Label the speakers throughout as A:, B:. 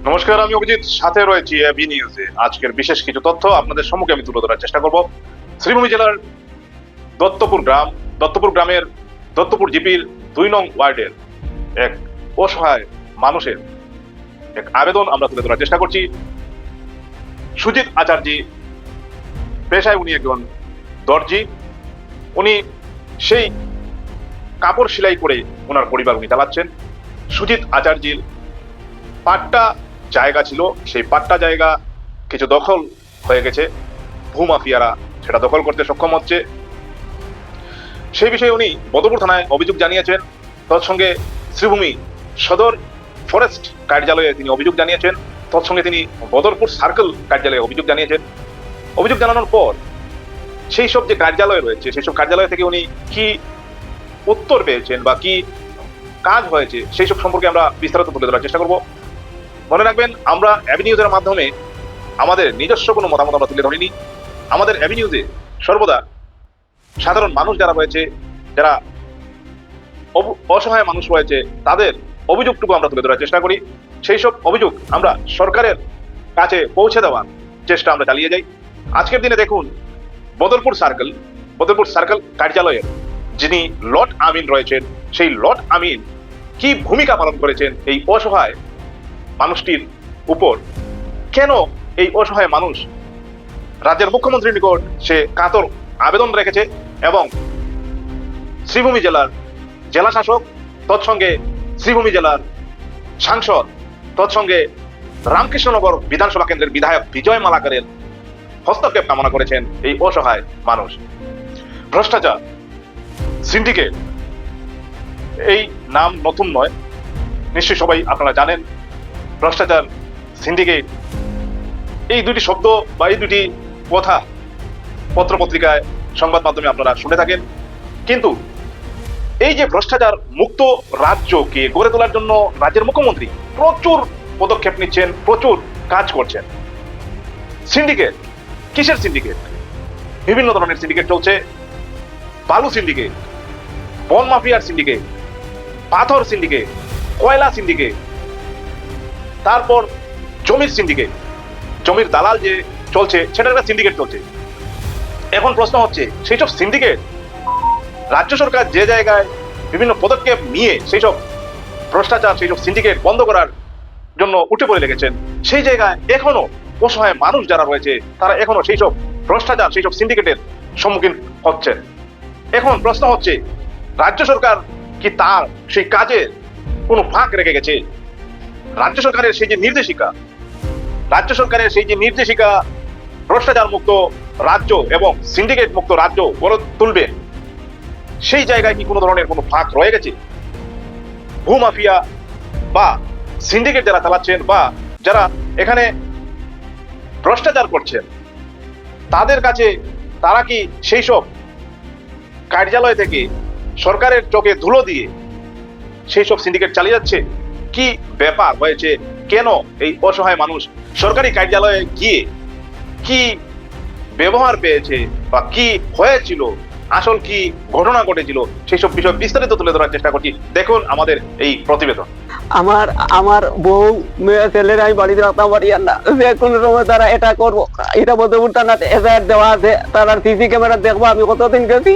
A: নমস্কার, আমি অভিজিৎ, সাথে রয়েছি এবি নিউজে। আজকের বিশেষ কিছু তথ্য আপনাদের সম্মুখে আমি তুলে ধরার চেষ্টা করব। শ্রীভূমি জেলার দত্তপুর গ্রামের দত্তপুর জিপির 2 নং ওয়ার্ডের এক অসহায় মানুষের এক আবেদন আমরা তুলে ধরার চেষ্টা করছি। সুজিত আচার্য পেশায় উনি একজন দর্জি। উনি সেই কাপড় সেলাই করে ওনার পরিবার উনি চালাচ্ছেন। সুজিত আচার্যের পাট্টা জায়গা ছিল, সেই পাট্টা জায়গা কিছু দখল হয়ে গেছে, ভূমাফিয়ারা সেটা দখল করতে সক্ষম হচ্ছে। সেই বিষয়ে উনি বদরপুর থানায় অভিযোগ জানিয়েছেন। তৎসঙ্গে শ্রীভূমি সদর ফরেস্ট কার্যালয়ে তিনি অভিযোগ জানিয়েছেন। তৎসঙ্গে তিনি বদরপুর সার্কেল কার্যালয়ে অভিযোগ জানিয়েছেন। অভিযোগ জানানোর পর সেই সব যে কার্যালয় রয়েছে, সেই সব কার্যালয় থেকে উনি কি উত্তর পেয়েছেন বা কি কাজ হয়েছে সেই সব সম্পর্কে আমরা বিস্তারিত তুলে ধরার চেষ্টা করব। মনে রাখবেন, আমরা এবি নিউজের মাধ্যমে আমাদের নিজস্ব কোনো মতামত আমরা তুলে ধরিনি। আমাদের এবি নিউজে সর্বদা সাধারণ মানুষ যারা রয়েছে, যারা অসহায় মানুষ রয়েছে, তাদের অভিযোগটুকু আমরা তুলে ধরার চেষ্টা করি। সেই সব অভিযোগ আমরা সরকারের কাছে পৌঁছে দেওয়ার চেষ্টা আমরা চালিয়ে যাই। আজকের দিনে দেখুন, বদরপুর সার্কেল কার্যালয়ের যিনি লর্ড আমিন রয়েছেন, সেই লর্ড আমিন কি ভূমিকা পালন করেছেন এই অসহায় মানুষটির উপর। কেন এই অসহায় মানুষ রাজ্যের মুখ্যমন্ত্রীর নিকট সে কাতর আবেদন রেখেছে এবং শ্রীভূমি জেলার জেলা শাসক, তৎসঙ্গে শ্রীভূমি জেলার সাংসদ, তৎসঙ্গে রামকৃষ্ণনগর বিধানসভা কেন্দ্রের বিধায়ক বিজয় মালাকারের হস্তক্ষেপ কামনা করেছেন এই অসহায় মানুষ। ভ্রষ্টাচার সিন্ডিকেট, এই নাম নতুন নয়, নিশ্চয়ই সবাই আপনারা জানেন। ভ্রষ্টাচার, সিন্ডিকেট, এই দুটি শব্দ বা এই দুটি কথা পত্রপত্রিকায়, সংবাদ মাধ্যমে আপনারা শুনে থাকেন। কিন্তু এই যে ভ্রষ্টাচার মুক্ত রাজ্যকে গড়ে তোলার জন্য রাজ্যের মুখ্যমন্ত্রী প্রচুর পদক্ষেপ নিচ্ছেন, প্রচুর কাজ করছেন। সিন্ডিকেট, কিসের সিন্ডিকেট? বিভিন্ন ধরনের সিন্ডিকেট চলছে। বালু সিন্ডিকেট, বন মাফিয়ার সিন্ডিকেট, পাথর সিন্ডিকেট, কয়লা সিন্ডিকেট, তারপর জমির সিন্ডিকেট, জমির দালাল যে চলছে সেটার একটা সিন্ডিকেট চলছে। এখন প্রশ্ন হচ্ছে, সেই সব সিন্ডিকেট রাজ্য সরকার যে জায়গায় বিভিন্ন পদক্ষেপ নিয়ে সেই সব ভ্রষ্টাচার, সেই সব সিন্ডিকেট বন্ধ করার জন্য উঠে পড়ে লেগেছেন, সেই জায়গায় এখনো অসহায় মানুষ যারা রয়েছে তারা এখনো সেই সব ভ্রষ্টাচার, সেই সব সিন্ডিকেটের সম্মুখীন হচ্ছেন। এখন প্রশ্ন হচ্ছে, রাজ্য সরকার কি তার সেই কাজে কোনো ফাঁক রেখে গেছে? রাজ্য সরকারের সেই যে নির্দেশিকা ভ্রষ্টাচার মুক্ত রাজ্য এবং সিন্ডিকেট মুক্ত রাজ্য গড়ে তুলবে, সেই জায়গায় কি কোনো ধরনের কোনো ফাঁক রয়ে গেছে? ভূমাফিয়া বা সিন্ডিকেট যারা চালাচ্ছেন বা যারা এখানে ভ্রষ্টাচার করছেন, তাদের কাছে তারা কি সেই সব কার্যালয় থেকে সরকারের চোখে ধুলো দিয়ে সেই সব সিন্ডিকেট চালিয়ে যাচ্ছে? কি ব্যাপার হয়েছে? কেন এই অসহায় মানুষ সরকারি কার্যালয়ে গিয়ে কি ব্যবহার পেয়েছে বা কি হয়েছিল, আসল কি ঘটনা ঘটেছিল, সেই সব বিষয় বিস্তারিত তুলে ধরার চেষ্টা করছি। দেখুন আমাদের এই প্রতিবেদন।
B: আমার বউ মেয়ে ছেলের আমি বাড়িতে রাখতাম পারি না, যে কোনো সময় তারা এটা করবো। এটা বদরপুর থানাতে এফআইআর দেওয়া আছে, তারা সিসি ক্যামেরা দেখবো। আমি কতদিন গেছি,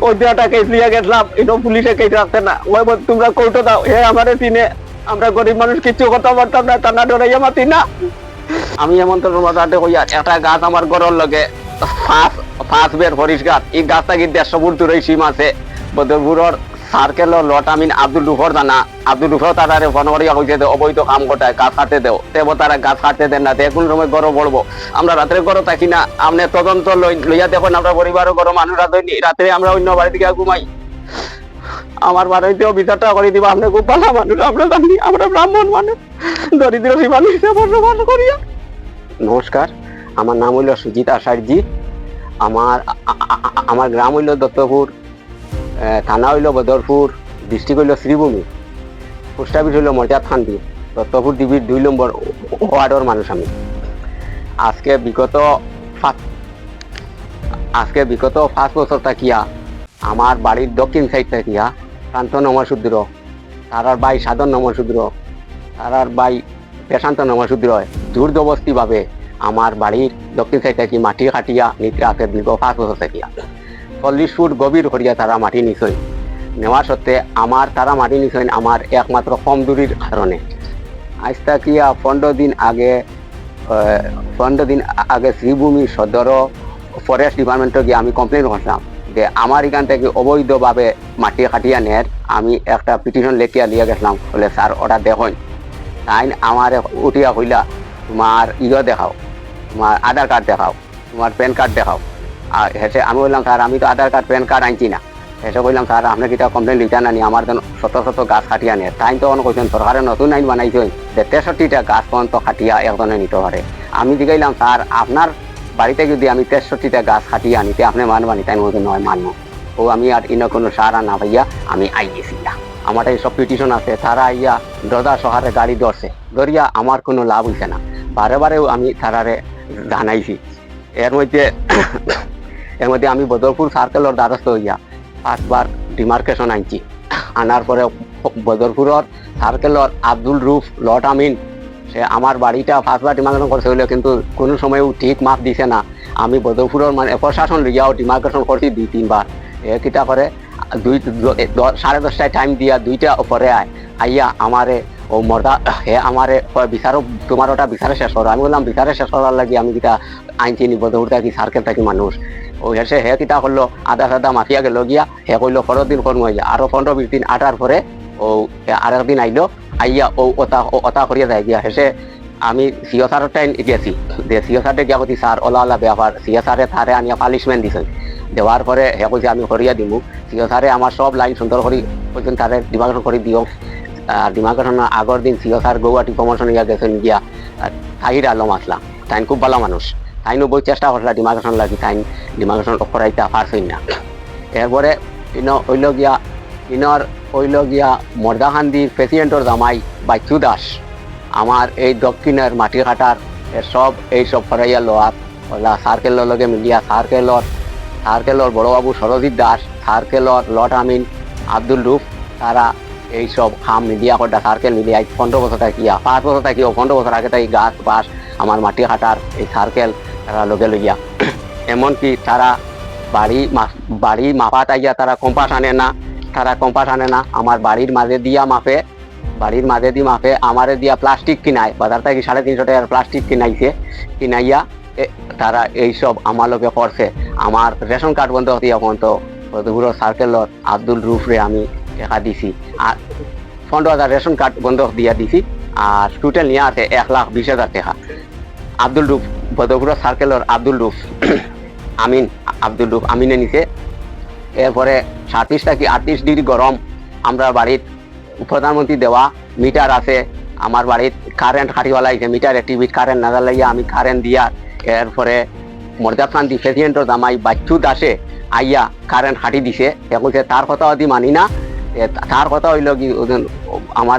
B: ওই দেওয়াটা কেস নিয়ে গেছিলাম, এটা পুলিশে কেস রাখছে না। ওই তোমরা কোর্টে দাও, হে আমারে চিনে, আমরা গরিব মানুষ কিচ্ছু কথা বলতাম না, থানা ডরাইয়া মাতি না। আমি এমন তো বাজারে কইয়া একটা গাছ আমার ঘরের লগে ফাঁস বের হরিশ গাছ, এই গাছটা কি 150 ফুট দূরে সীম আছে। বদরপুরের সার্কেলের লট আমিন আব্দুল রুফর জানা, আব্দুল রুফর তারা ফোন করিয়া কইছে অবৈধ কাম গোটায় গাছ কাটতে দেও, তেব তারা গাছ কাটতে দেন না। এখন সময় গরম বলবো, আমরা রাত্রে গরম থাকি না। আপনি তদন্ত লইয়া দেখুন, আমরা পরিবারও গরম মানুষরা রাত্রে আমরা অন্য বাড়ি থেকে ঘুমাই। আমার বাড়িতেও বিচারটা করে দিবা। আপনি খুব ভালো মানুষ, আমরা জানি, আমরা ব্রাহ্মণ মানুষ, দরিদ্র মানুষ হিসেবে বসবাস করিয়া। নমস্কার, আমার নাম হইল সুজিত আচার্য। আমার গ্রাম হইল দত্তপুর, থানা হইল বদরপুর, ডিস্ট্রিক্ট হইল শ্রীভূমি, পোস্ট অফিস হইল মর্যাদ খান্তি, দত্তপুর ডিবির 2 নম্বর ওয়ার্ডের মানুষ আমি। আজকে বিগত 5 বছর থাকিয়া আমার বাড়ির দক্ষিণ সাইড থাকিয়া শান্ত নমশূদ্র, তারার ভাই সাধন নমশূদ্র, তারার ভাই প্রশান্ত নমশূদ্র জোর জবস্তি ভাবে আমার বাড়ির দক্ষিণ সাইড থেকে মাটি কাটিয়া নিতে আছে দীর্ঘ 5 বছর থেকে 40 ফুট গভীর করিয়া তারা মাটি নিছই নেওয়ার সত্ত্বে আমার তারা মাটি নিছই আমার একমাত্র কম দূরির কারণে। আজ তাকিয়া 15 দিন আগে শ্রীভূমি সদর ফরেস্ট ডিপার্টমেন্টে গিয়ে আমি কমপ্লেন করলাম যে আমার এখান থেকে অবৈধভাবে মাটি কাটিয়া নেয়। আমি একটা পিটিশন লেখিয়া লিয়ে গেছিলাম, বলে স্যার ওটা দেখুন। তাই আমার উঠিয়া কইলা তোমার দেখাও, তোমার আধার কার্ড দেখাও, তোমার প্যান কার্ড দেখাও। আর হেসে আমি বললাম স্যার আমি তো আধার কার্ড প্যান কার্ড আনছি না। হেসে বললাম স্যার আপনাকে এটা কমপ্লেন লিখতে না নি আমার যেন শত শত গাছ কাটিয়া নেয়। তাই তখন কইছেন সরকারের নতুন আইন বানাইছেন যে 63টা গাছ পর্যন্ত কাটিয়া একজনে নিতে পারে। আমি জিগাইলাম স্যার আপনার বাড়িতে যদি আমি 63টা গাছ কাটিয়ে আনিতে আপনি মানবানি? তাই বলতে নয় মানবো। ও আমি আর ইন কোনো সারা না পাইয়া আমি আই গেছি। আমার এইসব পিটিশন আছে, তারা আইয়া দরজা শহরে গাড়ি ধরছে, ধরিয়া আমার কোনো লাভ হইছে না। বারে বারেও আমি তারারে জানাইছি। এর মধ্যে আমি বদরপুর সার্কেলের দ্বারস্থ হইয়া 5 বার ডিমার্কেশন আনছি। আনার পরে বদরপুরের সার্কেলের আব্দুল রুফ লট আমিন সে আমার বাড়িটা 5 বার ডিমার্কেশন করছে হইলে কিন্তু কোনো সময়ও ঠিক মাপ দিছে না। আমি বদরপুরের মানে প্রশাসন লইয়াও ডিমার্কেশন করছি 2-3 বার। কিটা করে 10:30টায় টাইম দিয়া 2টা পরে আইয়া আমারে ও মর্দা হে আমারে বিচারক তোমার ওটা বিচারে শেষ করো। আমি বললাম বিচারে শেষ করার লাগি আমি কিটা আইনছি নি বদরপুর থাকি সার্কেল থাকি মানুষ। ও হেসে হে কিটা করলো আধা মাফিয়া গেল গিয়া হে কইলো 15 দিন কর্ম হইয়া আরো 15-20 দিন আটার পরে ও আরেকদিন আইলো আইয়া ও ওতা করিয়া যায় গিয়া। হেসে আমি সিও স্যারের টাইম গেছি যে সিও স্যারে গিয়া কইছি স্যার ওলা ব্যাপার। সিও স্যারে তারে আনিয়া পানিশমেন্ট দিছে। দেওয়ার পরে হে কইছে আমি করিয়া দিব। সিও স্যারে আমার সব লাইন সুন্দর করে কইছেন তারে ডিমার্কেশন করে দিও। আর ডিমার্কেশনের আগের দিন সিও স্যার গৌহাটি প্রমোশন ইয়া গেছেন গিয়া তাহির আলম আসলাম। তাই খুব ভালো মানুষ, তাইনও বই চেষ্টা করলা ডিমার্কেশন লাগি, তাই ডিমার্কেশন করাইতে পারছই না। এরপরে হইল গিয়া মর্দাখান্দির প্রেসিডেন্টর জামাই বাচ্চু দাস আমার এই দক্ষিণের মাটি কাটার এইসব করাইয়া লোয়ার ওলা সার্কেলের লগে মিলিয়া সার্কেলর বড়বাবু সরজিৎ দাস, সার্কেলর লট আমিন আব্দুল রুফ, তারা এইসব খাম মিডিয়া কটা সার্কেল মিলিয়ে 15 বছর থাকিয়া 5 বছর থাকিও 15 বছর আগে তাই গাছ বাস আমার মাটি কাটার এই সার্কেল তারা লগে লইয়া এমনকি তারা বাড়ি মাপাত আইয়া তারা কম্পাস আনে না আমার বাড়ির মাঝে দিয়ে মাপে আমারে দিয়া প্লাস্টিক কিনায় বাজার থেকে 350 টাকার প্লাস্টিক কিনাইয়া তারা এইসব আমার লোকে করছে। আমার রেশন কার্ড বন্ধ হতে এখন তো পুরো সার্কেলর আব্দুল রুফরে আমি টাকা দিছি আর 15,000 রেশন কার্ড বন্ধ দিয়া দিছি আর টোটাল নিয়ে আছে 1,20,000 টাকা। আব্দুল রুফ বদরপুর সার্কেলের আব্দুল রুফ আমিনে নিছে। এরপরে 37 থেকে 38 ডিগ্রি গরম আমরা বাড়ির প্রধানমন্ত্রী দেওয়া মিটার আছে, আমার বাড়ির কারেন্ট খাটিওয়ালা আছে মিটার টিভি কারেন্ট না লাগিয়ে আমি কারেন্ট দিয়া। এরপরে মর্দাকান্দি প্রেসিডেন্টর জামাই বাচ্চু দাসে আইয়া কারেন্ট খাটি দিছে। এখন তার কথা যদি মানি না, তার কথা হইল কি আমার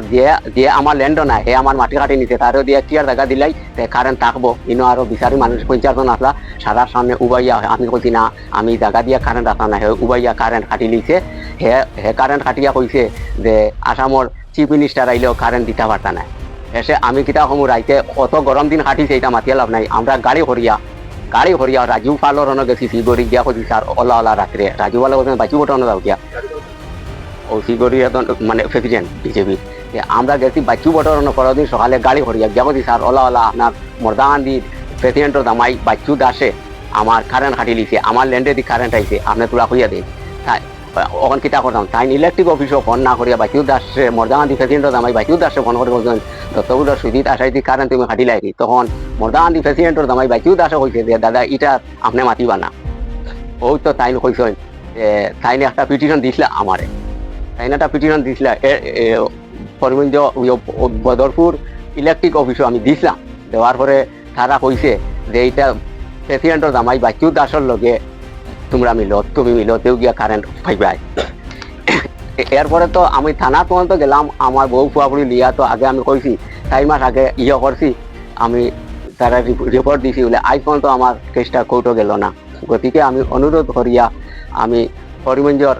B: যে আমার ল্যান্ড নাই হে আমার মাটি কাটি নিছে তারও দিয়ে টিয়ার জায়গা দিলাই কারেন্ট থাকবো। ইনো আরো বিচারি মানুষ 50 জন আসলা সারার সামনে উবাইয়া আমি কইছি না আমি জায়গা দিয়া কারেন্ট আসা না, হে উবাইয়া কারেন্ট কাটি লিছে। হে কারেন্ট কাটিয়া কইছে যে আসামর চিফ মিনিস্টার আইলেও কারেন্ট দিতে পারতা না। এসে আমি কিতা কমু রাইতে অত গরম দিন কাটিছে এটা মাতিয়া লাভ নাই। আমরা গাড়ি করিয়া রাজু পালর গেছি সিগড়ি গিয়া কইছি স্যার ওলা রাত্রে রাজু পালা বলছেন বাঁচি বটানো যাও গিয়া ও সিগড়ি মানে প্রেসিডেন্ট বিজেপি আমরা গেছি বাচ্চু বটন পরদিন সকালে গাড়ি করিয়া গিয়া কইছি স্যার ওলা আপনার মর্দাকান্দির প্রেসিডেন্টর জামাই বাচ্চু দাসে আমার কারেন্ট কাটি লিছে, আমার ল্যান্ডে দি কারেন্ট আইছে আপনি তোলা কইয়া দিন। ওখান কিতা করতাম তাই ইলেকট্রিক অফিসও ফোন না করিয়া বাচ্চু দাসে মর্দাকান্দি প্রেসিডেন্টর জামাই বাচ্চু দাসে ফোন করে বলছেন দত্তগুলোর সুজিত আশাইতি কারেন্ট তুমি কাটি লাইনি। তখন মর্দাকান্দি প্রেসিডেন্টর জামাই বাচ্চু দাসে কইছে যে দাদা এটা আপনি মাতিবা না। ওই তো তাই কইছেন তাইনে একটা পিটিশন দিছিল আমারে, করিমগঞ্জ বদরপুর ইলেকট্রিক অফিসও আমি দিছিলাম। দেওয়ার পরে তারা কইছে যে এইটা প্রেসিডেন্টর জামাই বাচ্চু দাসের লগে তুমি মিলো তেও গিয়া কারেন্ট পাইবাই। এরপরে তো আমি থানা পর্যন্ত গেলাম, আমার বউ ফুয়াপুরি লিয়া তো আগে আমি কইছি 4 মাস আগে করছি আমি তারা রিপোর্ট দিছি বলে আজ পর্যন্ত আমার কেসটা কোর্টও গেল না। গতিকে আমি অনুরোধ করিয়া আমি করিমগঞ্জর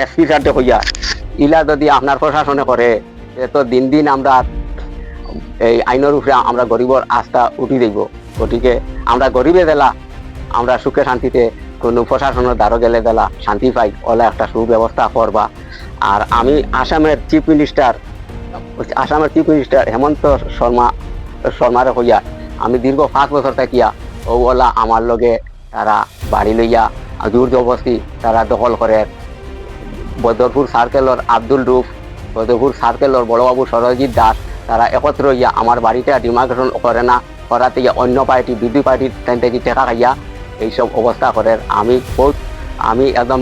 B: এসপি সারতে হইয়া ইলা যদি আপনার প্রশাসনে করে তো দিন আমরা এই আইনের উপরে আমরা গরিবর আস্থা উঠি দিব। গতিকে আমরা গরিবে দেলা আমরা সুখে শান্তিতে কোনো প্রশাসনের দ্বারা গেলে দেলা শান্তি পাই ওলা একটা সুব্যবস্থা করবা। আর আমি আসামের চিফ মিনিস্টার হেমন্ত শর্মারে হইয়া আমি দীর্ঘ 5 বছর থাকিয়া ও ওলা আমার লগে তারা বাড়ি লইয়া জোর জবরদস্তি তারা দখল করে। বদরপুর সার্কেলর আব্দুল রুফ, বদরপুর সার্কেলর বড়বাবু সরজিৎ দাস তারা একত্র হইয়া আমার বাড়িতে ডিমার্কেশন করে না করাতে অন্য পার্টি বিদ্যুৎ পার্টির থেকে টেকা খাইয়া এইসব অবস্থা করে। আমি একদম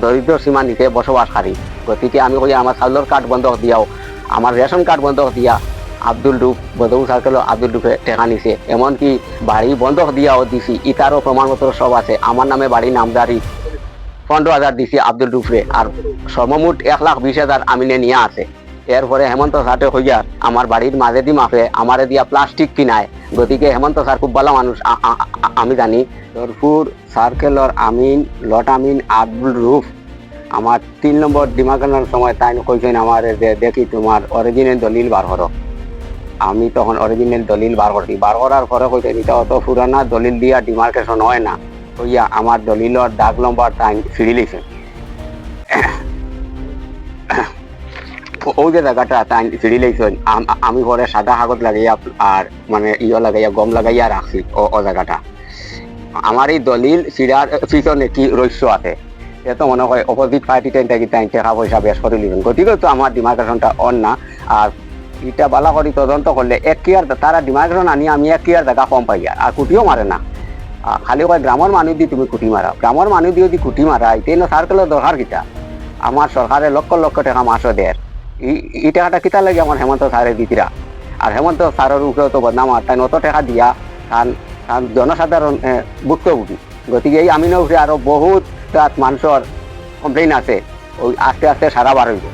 B: দরিদ্র সীমা নিচে বসবাসকারী। গতিকে আমি কই আমার চাউলের কার্ড বন্ধ দিয়াও, আমার রেশন কার্ড বন্ধ দিয়া আব্দুল রুফ বদরপুর সার্কেলর আব্দুল রুফে টেকা নিছে। এমনকি বাড়ি বন্ধ দিয়াও দিছি, ইতারও প্রমাণপত্র সব আছে। আমার নামে বাড়ি নামদারি 15,000 দিছি আব্দুল রুফরে, আর সর্বমোট 1,20,000 আমিনে নিয়ে আছে। এরপরে হেমন্ত স্যারটে হইয়া আমার বাড়ির মাঝে দি মাফে আমারে দিয়া প্লাস্টিক কিনায়। গতিকে হেমন্ত স্যার খুব ভালো মানুষ আমি জানি। দরপুর সার্কেলর আমিন লট আমিন আব্দুল রুফ আমার 3 নম্বর ডিমার্কেশনের সময় তাই কইছেন আমার যে দেখি তোমার অরিজিনাল দলিল বার করো। আমি তখন অরিজিনাল দলিল বার করছি, বার করার পরে কইছেন এটা অত পুরানা দলিল দিয়া ডিমার্কেশন হয় না হইয়া আমার দলিলর দাগ নম্বর তাই ফিরি লিখছেন। ওই যে জায়গাটা তাই ফিরি লিখছেন আমি পরে সাদা কাগজ লাগাইয়া আর মানে লাগাইয়া গম লাগাইয়া রাখছি ও জায়গাটা। আমার এই দলিল সিরার পিছনে কি রহস্য আছে এত মনে হয় অপোজিট পার্টি টাকা পয়সা বেশ করে লিখবেন। গতিকে তো আমার ডিমার্কেশনটা অন না। আর এটা বালা করি তদন্ত করলে 1 কিয়ার তারা ডিমার্কেশন আনি আমি 1 কিয়ার জায়গা কম পাই আর কুটিও মারে না। খালি কয় গ্রামের মানুষ দিয়ে তুমি কুটি মারা, গ্রামের মানুষ দিয়ে যদি কুটি মারা এটা সার্কেলের দরকার কিটা? আমার সরকারে লক্ষ লক্ষ টাকা মাসও দেয়, এই টাকাটা কিতা লাগে আমার হেমন্ত স্যারের দিতিরা। আর হেমন্ত স্যারের উপরেও তো বদনাম আর তাই অত টাকা দিয়া তার জনসাধারণ ভুক্তভোগী। গতিকে এই আমিনের উপরে আরো বহুত মানুষের কমপ্লেইন আছে, ওই আস্তে আস্তে সারা বার হইব।